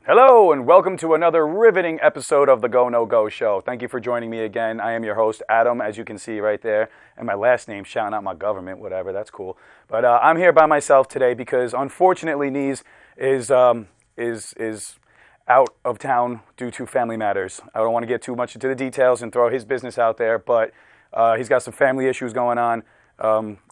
Hello and welcome to another riveting episode of the GoNoGo show. Thank you for joining me again. I am your host, Adam, as you can see right there. And my last name, shouting out my government, whatever, that's cool. But I'm here by myself today because unfortunately Nees is out of town due to family matters. I don't want to get too much into the details and throw his business out there, but he's got some family issues going on.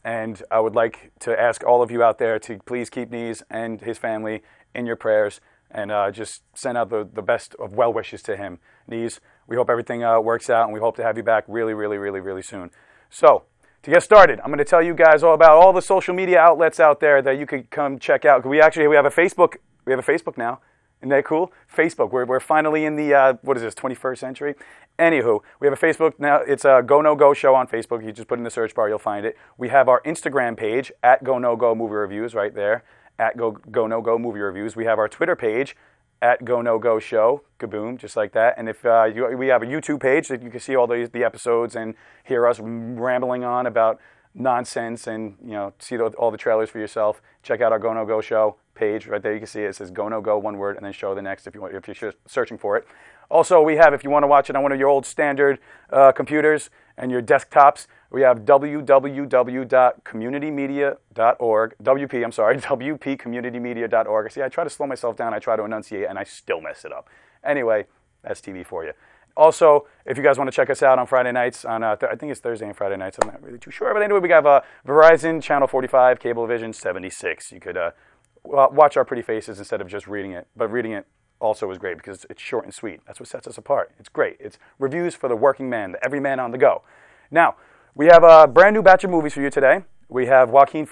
And I would like to ask all of you out there to please keep Nees and his family in your prayers. And just send out the best of well wishes to him. Nees, we hope everything works out, and we hope to have you back really soon. So, to get started, I'm going to tell you guys all about all the social media outlets out there that you could come check out. We have a Facebook. We have a Facebook now. Isn't that cool? Facebook. We're finally in the 21st century. Anywho, we have a Facebook now. It's a GoNoGo show on Facebook. You just put in the search bar, you'll find it. We have our Instagram page at GoNoGo Movie Reviews right there. At GoNoGo Movie Reviews. We have our Twitter page at GoNoGo Show, kaboom, just like that. And if we have a YouTube page that you can see all the episodes and hear us rambling on about nonsense and see all the trailers for yourself. Check out our GoNoGo Show page right there. You can see it says GoNoGo, one word, and then show the next if you're searching for it. Also, we have, if you want to watch it on one of your old standard computers and your desktops, we have www.communitymedia.org, wpcommunitymedia.org. See, I try to slow myself down, I try to enunciate, and I still mess it up. Anyway, that's TV for you. Also, if you guys want to check us out on Friday nights, I think it's Thursday and Friday nights, I'm not really too sure, but anyway, we have Verizon, Channel 45, Cablevision 76. You could watch our pretty faces instead of just reading it, but reading it also is great because it's short and sweet. That's what sets us apart. It's great. It's reviews for the working man, the every man on the go. Now, we have a brand new batch of movies for you today. We have Woody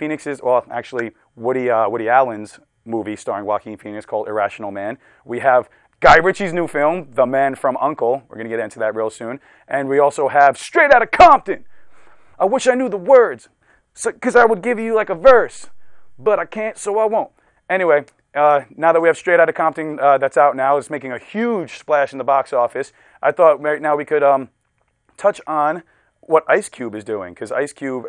Allen's movie starring Joaquin Phoenix called Irrational Man. We have Guy Ritchie's new film, The Man from U.N.C.L.E. We're going to get into that real soon. And we also have Straight Outta Compton. I wish I knew the words because I would give you like a verse, but I can't, so I won't. Anyway, now that we have Straight Outta Compton that's out now, it's making a huge splash in the box office. I thought right now we could touch on what Ice Cube is doing, because Ice Cube,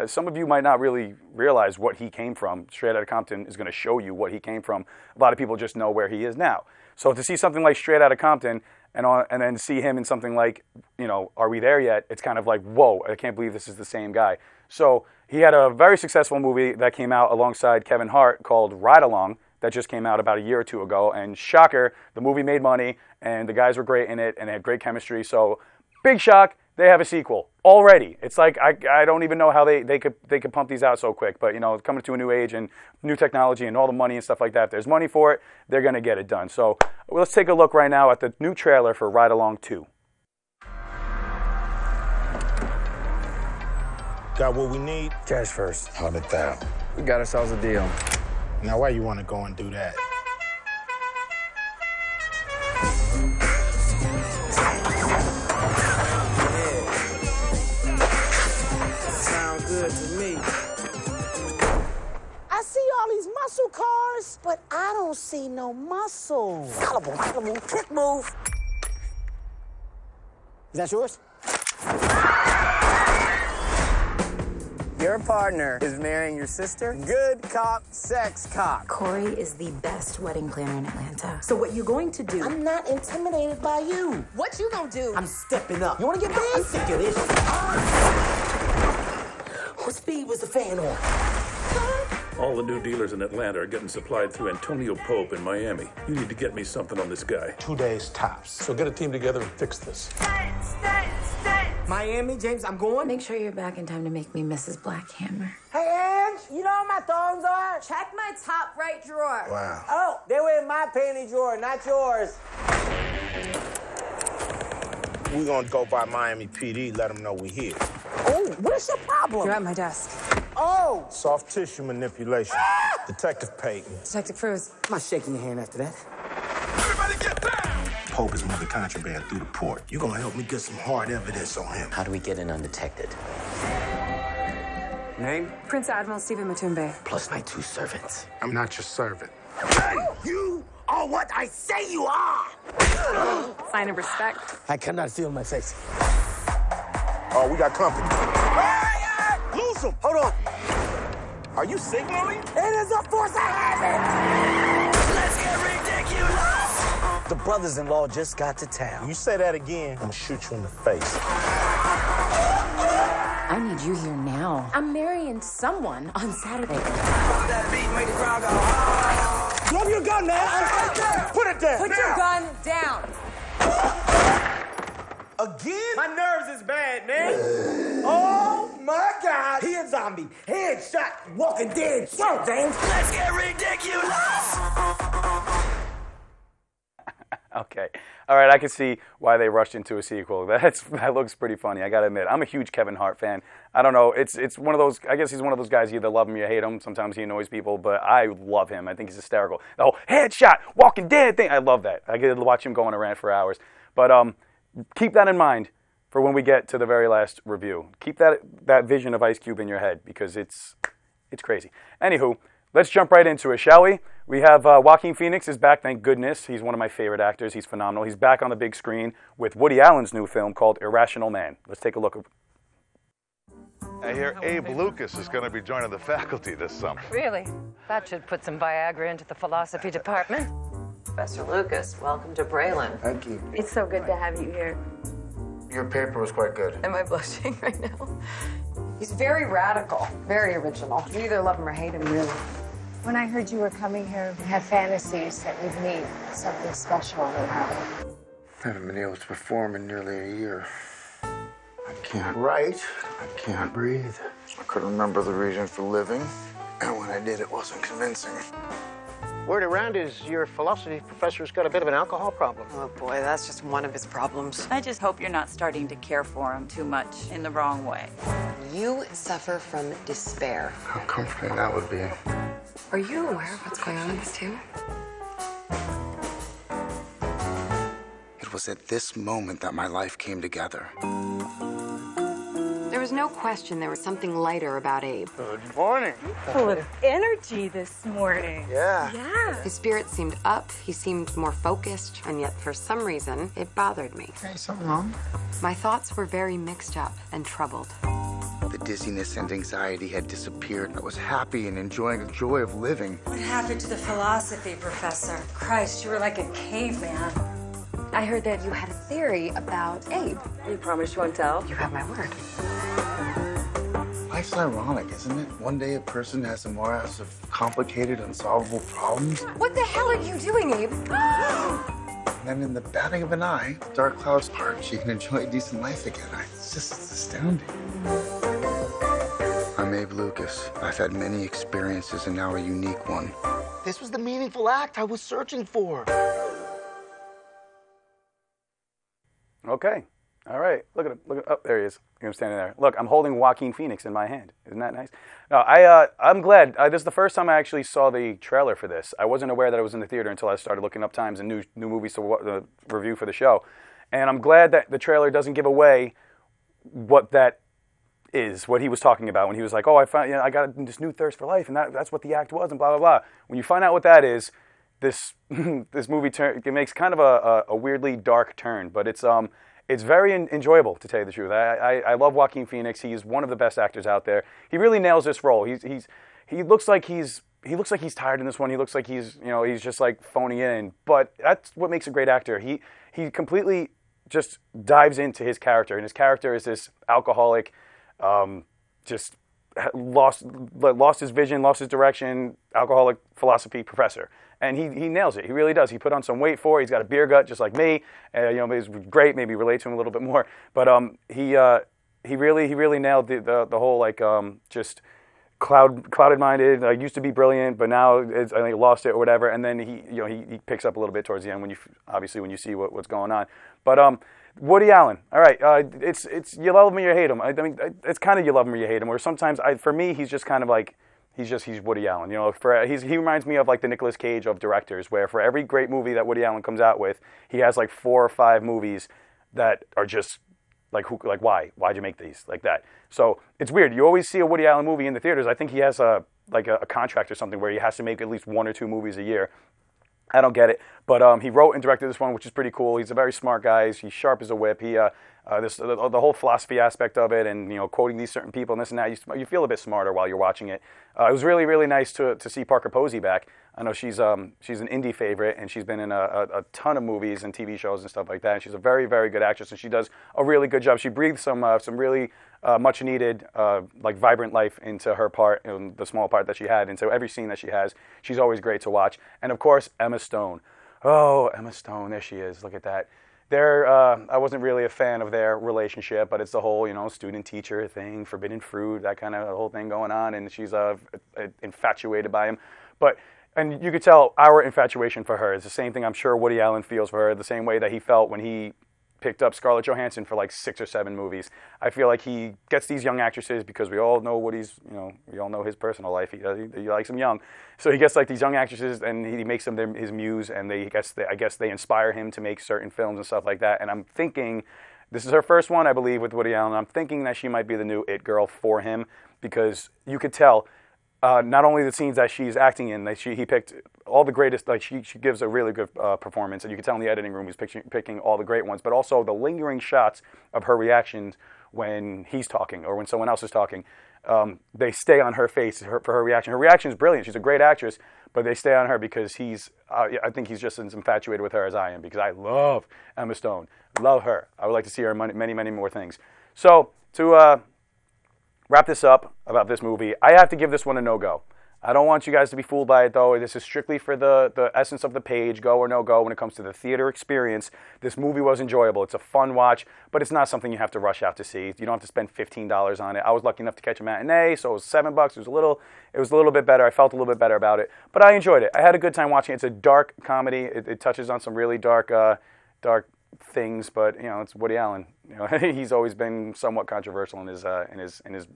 some of you might not really realize what he came from. Straight Outta Compton is going to show you what he came from. A lot of people just know where he is now. So to see something like Straight Outta Compton and then see him in something like, Are We There Yet? It's kind of like, whoa, I can't believe this is the same guy. So he had a very successful movie that came out alongside Kevin Hart called Ride Along that just came out about a year or two ago. And shocker, the movie made money and the guys were great in it and they had great chemistry. So big shock. They have a sequel already. It's like I don't even know how they could pump these out so quick. But coming to a new age and new technology and all the money and stuff like that. If there's money for it, they're gonna get it done. So let's take a look right now at the new trailer for Ride Along 2. Got what we need? Cash first. 100,000. We got ourselves a deal. Now why you want to go and do that? Sound good to me. I see all these muscle cars, but I don't see no muscle. Collarbone, trick move. Is that yours? Your partner is marrying your sister? Good cop, sex cop. Corey is the best wedding planner in Atlanta. So what you going to do? I'm not intimidated by you. What you gonna do? I'm stepping up. You wanna get big? I'm sick of this. What speed was the fan on? All the new dealers in Atlanta are getting supplied through Antonio Pope in Miami. You need to get me something on this guy. 2 days tops. So get a team together and fix this. Miami, James, I'm going. Make sure you're back in time to make me Mrs. Blackhammer. Hey, Ange, you know where my thongs are? Check my top right drawer. Wow. Oh, they were in my panty drawer, not yours. We're going to go by Miami PD, let them know we here. Oh, what's your problem? You're at my desk. Oh, Soft tissue manipulation. Detective Peyton. Detective Cruz. I'm not shaking your hand after that. Everybody get down! Pope is moving contraband through the port. You're going to help me get some hard evidence on him. How do we get in undetected? Name? Prince Admiral Stephen Matumbe. Plus my 2 servants. I'm not your servant. You are what I say you are. Sign of respect. I cannot feel my face. Oh, we got company. Lose him. Hold on. Are you signaling? It is a force of habit! Let's get ridiculous! The brothers-in-law just got to town. You say that again, I'm gonna shoot you in the face. I need you here now. I'm marrying someone on Saturday. That beat make the crowd go hard. Drop your gun, man! Put it down! Put your gun down. Again? My nerves is bad, man. Oh, my God. He a zombie. Headshot, walking dead. So, James. Let's get ridiculous! Okay. All right, I can see why they rushed into a sequel. That looks pretty funny, I got to admit. I'm a huge Kevin Hart fan. I don't know. It's one of those, I guess he's one of those guys, you either love him or you hate him. Sometimes he annoys people, but I love him. I think he's hysterical. The whole headshot, walking dead thing, I love that. I get to watch him go on a rant for hours. But keep that in mind for when we get to the very last review. Keep that vision of Ice Cube in your head because it's crazy. Anywho, let's jump right into it, shall we? We have Joaquin Phoenix is back, thank goodness. He's one of my favorite actors. He's phenomenal. He's back on the big screen with Woody Allen's new film called Irrational Man. Let's take a look. I hear Abe Lucas is going to be joining the faculty this summer. Really? That should put some Viagra into the philosophy department. Professor Lucas, welcome to Braylon. Thank you. It's so good to have you here. Your paper was quite good. Am I blushing right now? He's very radical, very original. You either love him or hate him, really. When I heard you were coming here, I had fantasies that we'd meet. Something special would happen. I haven't been able to perform in nearly a year. I can't write. I can't breathe. I couldn't remember the reason for living. And when I did, it wasn't convincing. Word around is your philosophy professor's got a bit of an alcohol problem. Oh boy, that's just one of his problems. I just hope you're not starting to care for him too much in the wrong way. You suffer from despair. How comforting that would be. Are you aware of what's going on in this too? It was at this moment that my life came together. There was no question there was something lighter about Abe. Good morning. Full of energy this morning. Yeah. His spirit seemed up, he seemed more focused, and yet for some reason, it bothered me. Hey, something wrong? My thoughts were very mixed up and troubled. The dizziness and anxiety had disappeared. I was happy and enjoying the joy of living. What happened to the philosophy professor? Christ, you were like a caveman. I heard that you had a theory about Abe. You promise you won't tell? You have my word. Life's ironic, isn't it? One day a person has a morass of complicated, unsolvable problems. What the hell are you doing, Abe? And then in the batting of an eye, the dark clouds part. She can enjoy a decent life again. It's astounding. I'm Abe Lucas. I've had many experiences and now a unique one. This was the meaningful act I was searching for. Okay. All right. Look at him. Oh, there he is. I'm standing there. Look, I'm holding Joaquin Phoenix in my hand. Isn't that nice? No, I'm glad. This is the first time I actually saw the trailer for this. I wasn't aware that it was in the theater until I started looking up times and new movies to review for the show. And I'm glad that the trailer doesn't give away what that is, what he was talking about when he was like, oh, I got this new thirst for life, and that's what the act was, and blah, blah, blah. When you find out what that is, this movie it makes kind of a weirdly dark turn, but it's very enjoyable, to tell you the truth. I love Joaquin Phoenix. He's one of the best actors out there. He really nails this role. He looks like he's tired in this one. He looks like he's just like phoning in. But that's what makes a great actor. He completely just dives into his character, and his character is this alcoholic, just lost his vision, lost his direction, alcoholic philosophy professor. And he nails it. He really does. He put on some weight for it. He's got a beer gut just like me. He's great. Maybe relate to him a little bit more. But he really nailed the whole just clouded minded. Used to be brilliant, but now I think lost it or whatever. And then he picks up a little bit towards the end when you see what's going on. But Woody Allen. All right. It's you love him or you hate him. I mean, it's kind of you love him or you hate him. Or sometimes for me, he's just kind of like. He's Woody Allen, he reminds me of like the Nicolas Cage of directors, where for every great movie that Woody Allen comes out with, he has like 4 or 5 movies that are just why'd you make these like that? So it's weird. You always see a Woody Allen movie in the theaters. I think he has a contract or something where he has to make at least 1 or 2 movies a year. I don't get it, but he wrote and directed this one, which is pretty cool. He's a very smart guy. He's sharp as a whip. The whole philosophy aspect of it, and quoting these certain people and this and that, you feel a bit smarter while you're watching it. It was really, really nice to see Parker Posey back. I know she's an indie favorite, and she's been in a ton of movies and TV shows and stuff like that. And she's a very, very good actress, and she does a really good job. She breathes some really much needed, like vibrant life into her part, the small part that she had. And so every scene that she has, she's always great to watch. And of course, Emma Stone. Oh, Emma Stone, there she is. Look at that. I wasn't really a fan of their relationship, but it's the whole, student-teacher thing, forbidden fruit, that kind of whole thing going on, and she's infatuated by him. And you could tell our infatuation for her is the same thing I'm sure Woody Allen feels for her, the same way that he felt when he picked up Scarlett Johansson for like 6 or 7 movies. I feel like he gets these young actresses because we all know Woody's, we all know his personal life. He likes them young. So he gets like these young actresses and he makes them his muse, and I guess they inspire him to make certain films and stuff like that. And I'm thinking, this is her first one, I believe, with Woody Allen. I'm thinking that she might be the new it girl for him, because you could tell not only the scenes that she's acting in, that he picked all the greatest, like she gives a really good performance, and you can tell in the editing room he's picking all the great ones, but also the lingering shots of her reactions when he's talking or when someone else is talking. They stay on her face for her reaction. Her reaction is brilliant. She's a great actress, but they stay on her because I think he's just as infatuated with her as I am, because I love Emma Stone. Love her. I would like to see her in many, many more things. So to wrap this up about this movie, I have to give this one a no-go. I don't want you guys to be fooled by it, though. This is strictly for the essence of the page, go or no go, when it comes to the theater experience. This movie was enjoyable. It's a fun watch, but it's not something you have to rush out to see. You don't have to spend $15 on it. I was lucky enough to catch a matinee, so it was $7. It was a little bit better. I felt a little bit better about it, but I enjoyed it. I had a good time watching it. It's a dark comedy. It touches on some really dark things, but it's Woody Allen. He's always been somewhat controversial in his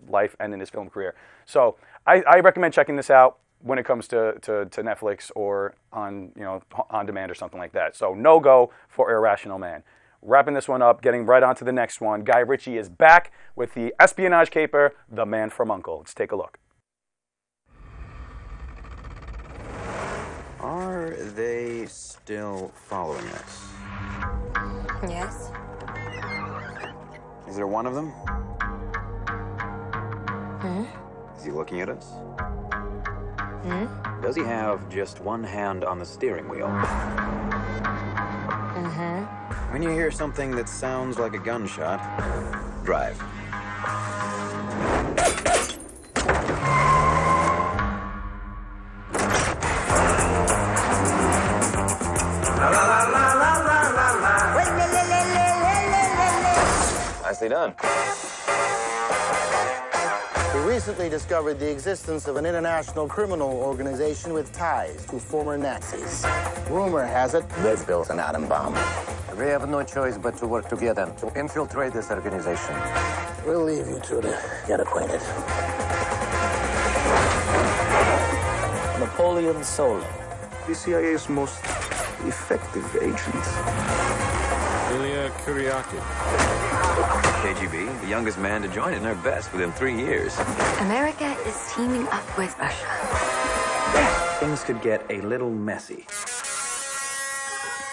life and in his film career. So I recommend checking this out when it comes to Netflix or on demand or something like that. So no go for Irrational Man. Wrapping this one up, getting right on to the next one. Guy Ritchie is back with the espionage caper, The Man from U.N.C.L.E. Let's take a look. Are they still following us? Yes. Is there one of them? Hmm? Is he looking at us? Hmm? Does he have just one hand on the steering wheel? Mm-hmm. When you hear something that sounds like a gunshot, drive. Nicely done. We recently discovered the existence of an international criminal organization with ties to former Nazis. Rumor has it they've built an atom bomb. We have no choice but to work together to infiltrate this organization. We'll leave you two to get acquainted. Napoleon Solo. The CIA's most effective agent. Ilya Kuryakin. KGB, the youngest man to join it in their best within 3 years. America is teaming up with Russia. Things could get a little messy.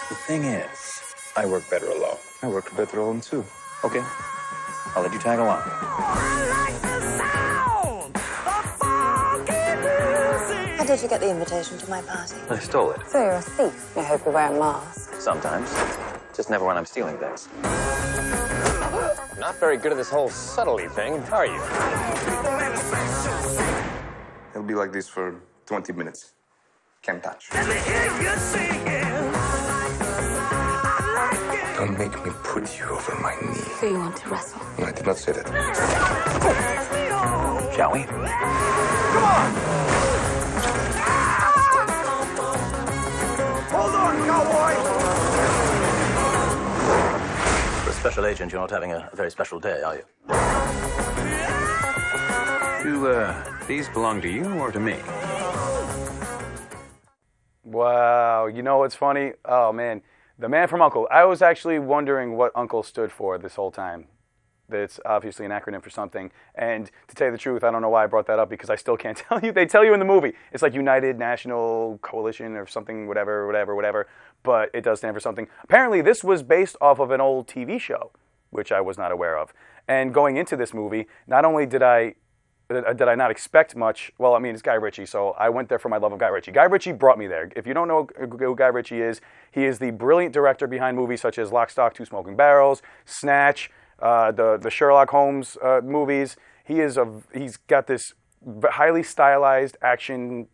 The thing is, I work better alone. I work better alone too. Okay, I'll let you tag along. How did you get the invitation to my party? I stole it. So you're a thief. I hope you wear a mask. Sometimes. Just never when I'm stealing things. Not very good at this whole subtlety thing, are you? It'll be like this for 20 minutes. Can't touch. Don't make me put you over my knee. So you want to wrestle? No, I did not say that. Shall we? Come on! Hold on, cowboy! For a special agent, you're not having a very special day, are you? Do, these belong to you or to me? Wow, you know what's funny? Oh man, The Man from U.N.C.L.E. I was actually wondering what U.N.C.L.E. stood for this whole time. That's obviously an acronym for something. And to tell you the truth, I don't know why I brought that up, because I still can't tell you. They tell you in the movie. It's like United National Coalition or something, whatever. But it does stand for something. Apparently, this was based off of an old TV show. which I was not aware of. And going into this movie, not only did I not expect much. Well, I mean, it's Guy Ritchie, so I went there for my love of Guy Ritchie. Guy Ritchie brought me there. If you don't know who Guy Ritchie is, he is the brilliant director behind movies such as Lock, Stock, Two Smoking Barrels, Snatch, the Sherlock Holmes movies. He's got this highly stylized action,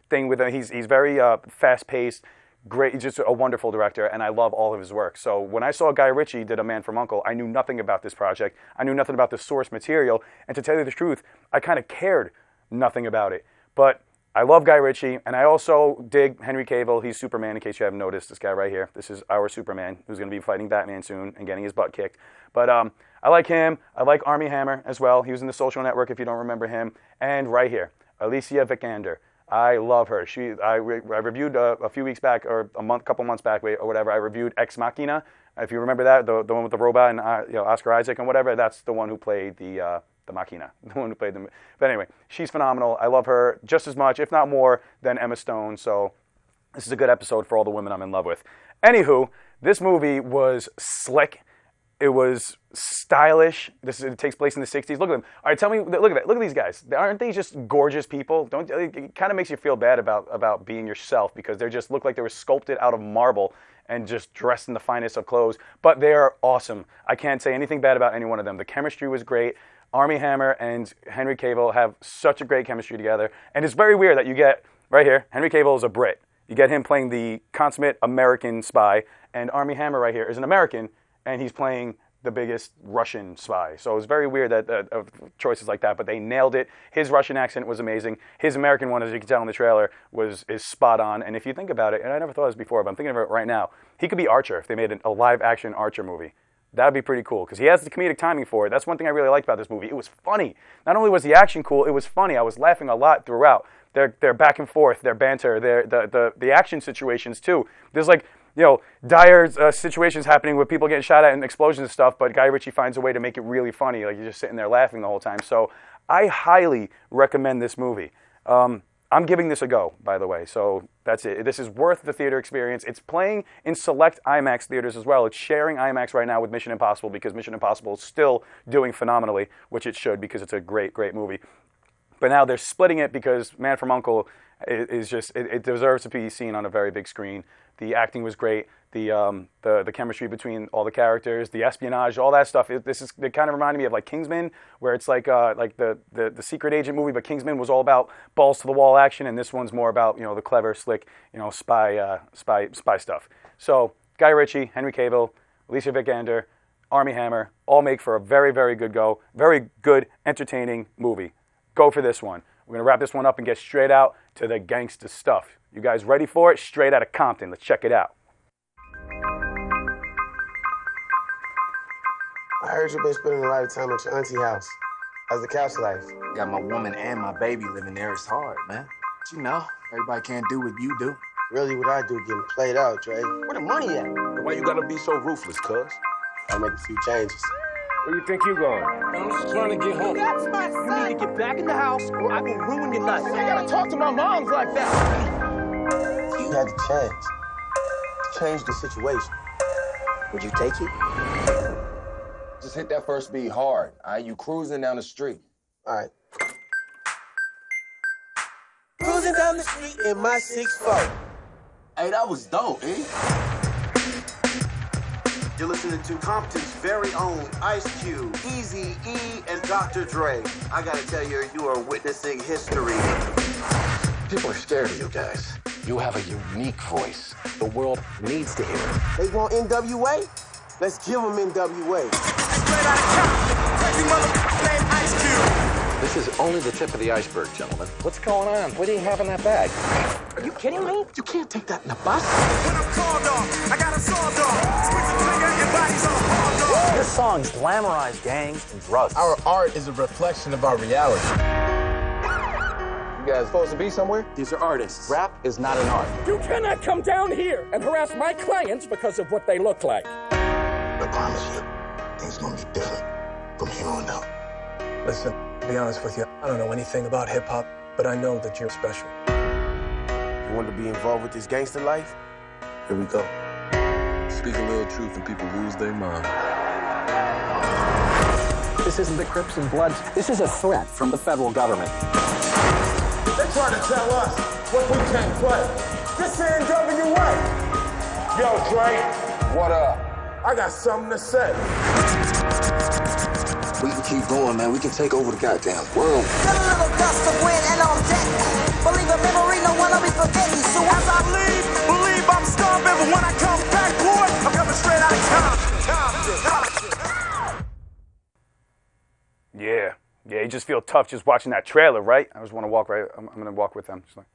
thing with him. He's very fast-paced. Great, he's just a wonderful director, and I love all of his work. So when I saw Guy Ritchie did A Man from U.N.C.L.E, I knew nothing about this project. I knew nothing about the source material, and to tell you the truth, I kind of cared nothing about it. But I love Guy Ritchie, and I also dig Henry Cavill. He's Superman, in case you haven't noticed. This guy right here, this is our Superman, who's going to be fighting Batman soon and getting his butt kicked. But I like him. I like Armie Hammer as well. He was in The Social Network, if you don't remember him. And right here, Alicia Vikander. I love her. I reviewed a few weeks back, or couple months back, or whatever. I reviewed Ex Machina. If you remember that, the one with the robot and Oscar Isaac and whatever. That's the one who played the Machina, the one who played them. But anyway, she's phenomenal. I love her just as much, if not more, than Emma Stone. So this is a good episode for all the women I'm in love with. Anywho, this movie was slick. It was stylish. It takes place in the 60s. Look at them. All right, tell me, look at that. Look at these guys. Aren't they just gorgeous people? It kind of makes you feel bad about being yourself, because they just look like they were sculpted out of marble and just dressed in the finest of clothes. But they are awesome. I can't say anything bad about any one of them. The chemistry was great. Armie Hammer and Henry Cavill have such a great chemistry together. And it's very weird that you get, right here, Henry Cavill is a Brit. You get him playing the consummate American spy, and Armie Hammer right here is an American, and he's playing the biggest Russian spy. So it was very weird that choices like that, but they nailed it. His Russian accent was amazing. His American one, as you can tell in the trailer, is spot on. And if you think about it, and I never thought of this before, but I'm thinking of it right now, he could be Archer if they made a live-action Archer movie. That would be pretty cool, because he has the comedic timing for it. That's one thing I really liked about this movie. It was funny. Not only was the action cool, it was funny. I was laughing a lot throughout. Their back and forth, their banter, the action situations too. There's dire situations happening with people getting shot at and explosions and stuff, but Guy Ritchie finds a way to make it really funny. Like, you're just sitting there laughing the whole time. So I highly recommend this movie. I'm giving this a go, by the way, so that's it. This is worth the theater experience. It's playing in select IMAX theaters as well. It's sharing IMAX right now with Mission Impossible, because Mission Impossible is still doing phenomenally, which it should, because it's a great, great movie. But now they're splitting it because Man from U.N.C.L.E. is just, it deserves to be seen on a very big screen. The acting was great. The chemistry between all the characters, the espionage, all that stuff. It kind of reminded me of like Kingsman, where it's like the secret agent movie, but Kingsman was all about balls to the wall action, and this one's more about the clever, slick spy stuff. So Guy Ritchie, Henry Cavill, Alicia Vikander, Armie Hammer, all make for a very, very good go. Very good, entertaining movie. Go for this one. We're going to wrap this one up and get straight out to the gangsta stuff. You guys ready for it? Straight Outta Compton. Let's check it out. I heard you've been spending a lot of time at your auntie house. How's the couch life? Got my woman and my baby living there. It's hard, man. But everybody can't do what you do. Really, what I do getting played out, Dre. Where the money at? Why you gotta be so ruthless, cuz? I'll make a few changes. Where you think you going? I'm just trying to get home. That's my son. You need to get back in the house or I will ruin your life. I gotta talk to my moms like that. You had to change the situation. Would you take it? Just hit that first beat hard. All right, you cruising down the street. All right. Cruising down the street in my 6'4". Hey, that was dope, eh? You're listening to Compton's very own Ice Cube, Eazy-E, and Dr. Dre. I gotta tell you, you are witnessing history. People are scared of you guys. You have a unique voice. The world needs to hear it. They want NWA? Let's give them NWA. This is only the tip of the iceberg, gentlemen. What's going on? What do you have in that bag? Are you kidding me? You can't take that in the bus. When I'm called off, I got a sawed off. Switch the trigger and bodies on hard off. Your songs glamorize gangs and drugs. Our art is a reflection of our reality. You guys supposed to be somewhere? These are artists. Rap is not an art. You cannot come down here and harass my clients because of what they look like. I promise you, things gonna be different from here on out. Listen, to be honest with you, I don't know anything about hip-hop, but I know that you're special. You want to be involved with this gangster life? Here we go. Speak a little truth and people lose their mind. This isn't the Crips and Bloods. This is a threat from the federal government. They're trying to tell us what we can't play. This is NWA. Yo, Dre. What up? I got something to say. We can keep going, man. We can take over the goddamn world. Get a little gust of wind and on deck. Believe a memory, no one will be forgetting. So as I leave, believe I'm starving. But when I come back, boy, I'm coming straight out of Compton. Yeah, you just feel tough just watching that trailer, right? I just want to walk right. I'm going to walk with them. Just like,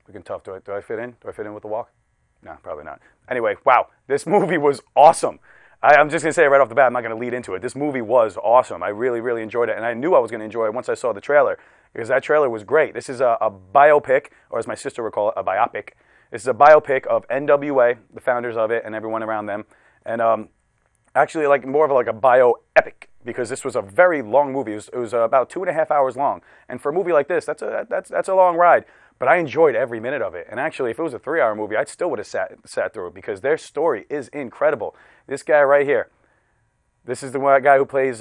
looking tough. Do I fit in? Do I fit in with the walk? No, probably not. Anyway, wow, this movie was awesome. I'm just going to say it right off the bat, I'm not going to lead into it. This movie was awesome. I really, really enjoyed it, and I knew I was going to enjoy it once I saw the trailer, because that trailer was great. This is a biopic, or as my sister would call it, a biopic. This is a biopic of NWA, the founders of it, and everyone around them, and actually like more of like a bioepic, because this was a very long movie. It was about 2.5 hours long, and for a movie like this, that's a long ride. But I enjoyed every minute of it. And actually, if it was a 3-hour movie, I still would have sat through it, because their story is incredible. This guy right here, this is the guy who plays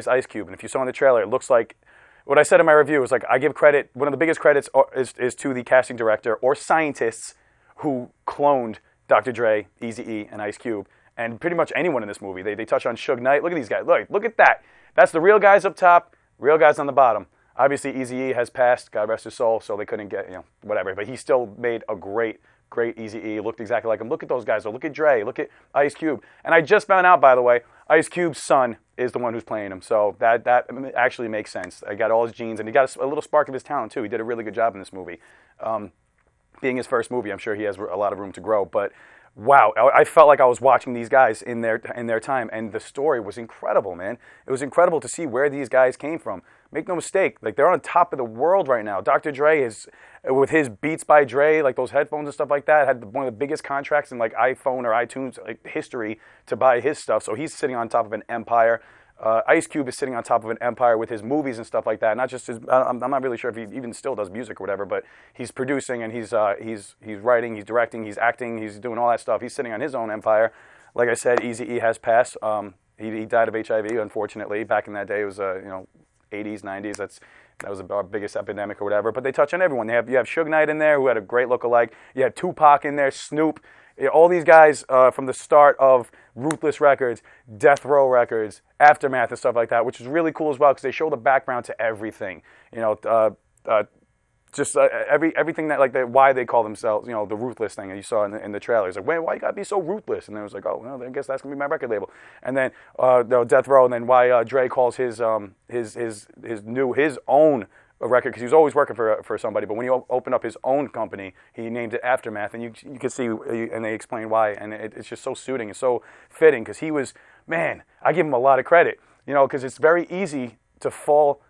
Ice Cube. And if you saw in the trailer, it looks like what I said in my review is like I give credit. One of the biggest credits is to the casting director or scientists who cloned Dr. Dre, Eazy-E, and Ice Cube, and pretty much anyone in this movie. They touch on Suge Knight. Look at these guys. Look at that. That's the real guys up top, real guys on the bottom. Obviously, Eazy-E has passed, God rest his soul, so they couldn't get, whatever. But he still made a great Eazy-E. Looked exactly like him. Look at those guys, though. Look at Dre. Look at Ice Cube. And I just found out, by the way, Ice Cube's son is the one who's playing him. So that actually makes sense. I got all his genes, and he got a little spark of his talent, too. He did a really good job in this movie. Being his first movie, I'm sure he has a lot of room to grow. But wow, I felt like I was watching these guys in their time, and the story was incredible, man. It was incredible to see where these guys came from. Make no mistake, like they're on top of the world right now. Dr. Dre is, with his Beats by Dre, like those headphones and stuff like that, had one of the biggest contracts in like iPhone or iTunes history to buy his stuff. So he's sitting on top of an empire. Ice Cube is sitting on top of an empire with his movies and stuff like that. Not just his, I'm not really sure if he even still does music or whatever, but he's producing and he's writing, he's directing, he's acting, he's doing all that stuff. He's sitting on his own empire. Like I said, Eazy-E has passed. He died of HIV, unfortunately. Back in that day, it was 80s, 90s. That was our biggest epidemic or whatever. But they touch on everyone. You have Suge Knight in there, who had a great lookalike. You had Tupac in there, Snoop. All these guys from the start of Ruthless Records, Death Row Records, Aftermath and stuff like that, which is really cool as well, because they show the background to everything. Everything that why they call themselves, the Ruthless thing that you saw in the trailer. It's like, why you gotta be so ruthless? And then it was like, oh, well, I guess that's gonna be my record label. And then Death Row, and then why Dre calls his own record, because he was always working for somebody. But when you open up his own company, he named it Aftermath, and you can see, and they explain why, and it's just so suiting and so fitting, because he was, man, I give him a lot of credit, because it's very easy to fall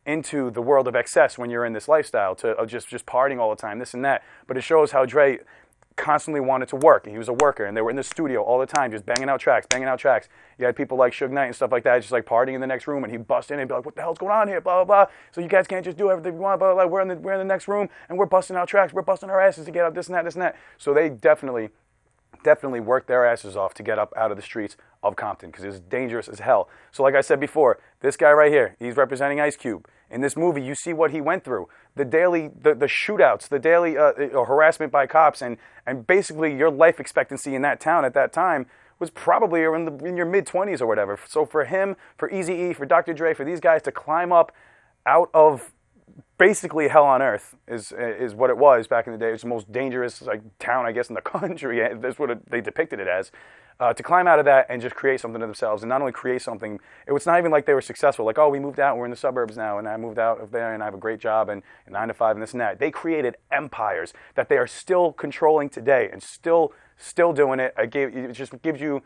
into the world of excess when you're in this lifestyle, of just partying all the time, this and that. But it shows how Dre constantly wanted to work, and he was a worker, and they were in the studio all the time, just banging out tracks. You had people like Suge Knight and stuff like that, just like partying in the next room, and he'd bust in and be like, what the hell's going on here, blah, blah, blah. So you guys can't just do everything you want, blah, blah, blah. We're in the next room, and we're busting out tracks, we're busting our asses to get out this and that, this and that. So they definitely worked their asses off to get up out of the streets of Compton, because it was dangerous as hell. So like I said before, this guy right here, he's representing Ice Cube. In this movie, you see what he went through, the shootouts, the daily harassment by cops, and basically your life expectancy in that town at that time was probably in your mid-20s or whatever. So for him, for Eazy-E, for Dr. Dre, for these guys to climb up out of basically hell on earth is what it was back in the day. It's the most dangerous town, I guess, in the country. That's what they depicted it as. To climb out of that and just create something to themselves, and not only create something, it was not even like they were successful. Like, oh, we moved out, we're in the suburbs now, and I moved out of there, and I have a great job, and 9 to 5, and this and that. They created empires that they are still controlling today, and still doing it. It just gives you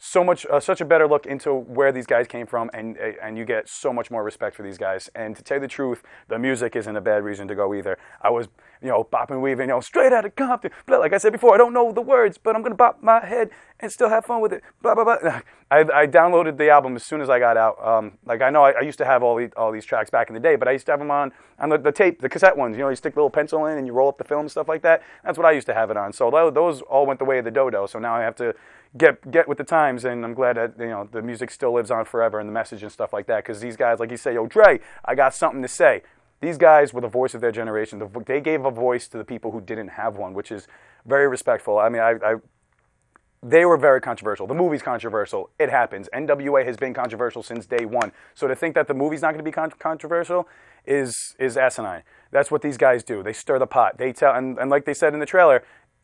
so much, such a better look into where these guys came from, and you get so much more respect for these guys. And to tell you the truth, the music isn't a bad reason to go either. I was, bopping, weaving, straight out of Compton. Like I said before, I don't know the words, but I'm gonna bop my head and still have fun with it. Blah blah blah. I downloaded the album as soon as I got out. Like I know I used to have all these tracks back in the day, but I used to have them on the tape, the cassette ones. You know, you stick the little pencil in and you roll up the film and stuff like that. That's what I used to have it on. So those all went the way of the dodo. So now I have to get with the times, and I'm glad that the music still lives on forever and the message and stuff like that. Because these guys, like you say, yo Dre, I got something to say. These guys were the voice of their generation. They gave a voice to the people who didn't have one, which is very respectful. I mean, they were very controversial. The movie's controversial. It happens. NWA has been controversial since day one. So to think that the movie's not going to be controversial is asinine. That's what these guys do. They stir the pot. They tell, and like they said in the trailer,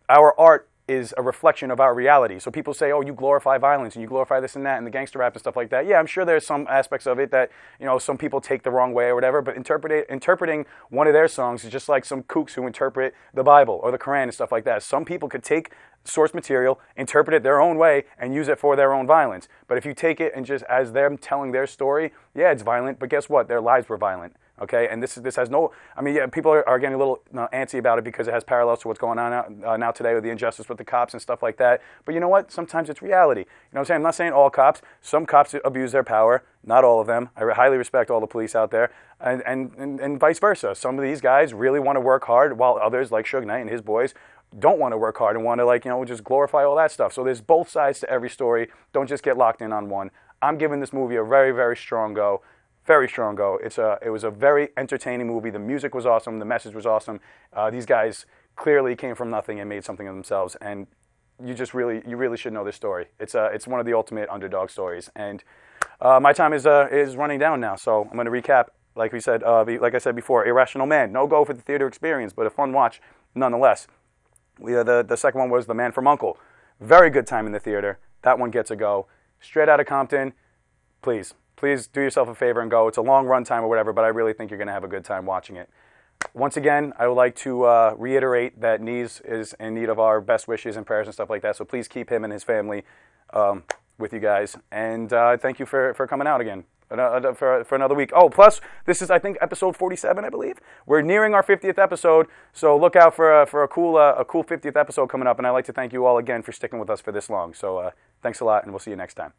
our art is a reflection of our reality. So people say, oh, you glorify violence and you glorify this and that and the gangster rap and stuff like that. Yeah, I'm sure there's some aspects of it that, some people take the wrong way or whatever, but interpreting one of their songs is just like some kooks who interpret the Bible or the Quran and stuff like that. Some people could take source material, interpret it their own way, and use it for their own violence. But if you take it and just as them telling their story, yeah, it's violent, but guess what? Their lives were violent. Okay, and this has no. I mean, yeah, people are getting a little antsy about it because it has parallels to what's going on now today with the injustice with the cops and stuff like that. But you know what? Sometimes it's reality. You know what I'm saying? I'm not saying all cops. Some cops abuse their power. Not all of them. I highly respect all the police out there, and vice versa. Some of these guys really want to work hard, while others, like Suge Knight and his boys, don't want to work hard and want to just glorify all that stuff. So there's both sides to every story. Don't just get locked in on one. I'm giving this movie a very, very strong go. Very strong go. It was a very entertaining movie. The music was awesome. The message was awesome. These guys clearly came from nothing and made something of themselves. And you really should know this story. It's one of the ultimate underdog stories. And my time is running down now, so I'm going to recap. Like I said before, Irrational Man. No go for the theater experience, but a fun watch nonetheless. The second one was The Man from U.N.C.L.E. Very good time in the theater. That one gets a go. Straight Outta Compton. Please do yourself a favor and go. It's a long run time or whatever, but I really think you're going to have a good time watching it. Once again, I would like to reiterate that Nees is in need of our best wishes and prayers and stuff like that, so please keep him and his family with you guys. And thank you for coming out again for another week. Oh, plus, this is, I think, episode 47, I believe. We're nearing our 50th episode, so look out for a cool 50th episode coming up, and I'd like to thank you all again for sticking with us for this long. So thanks a lot, and we'll see you next time.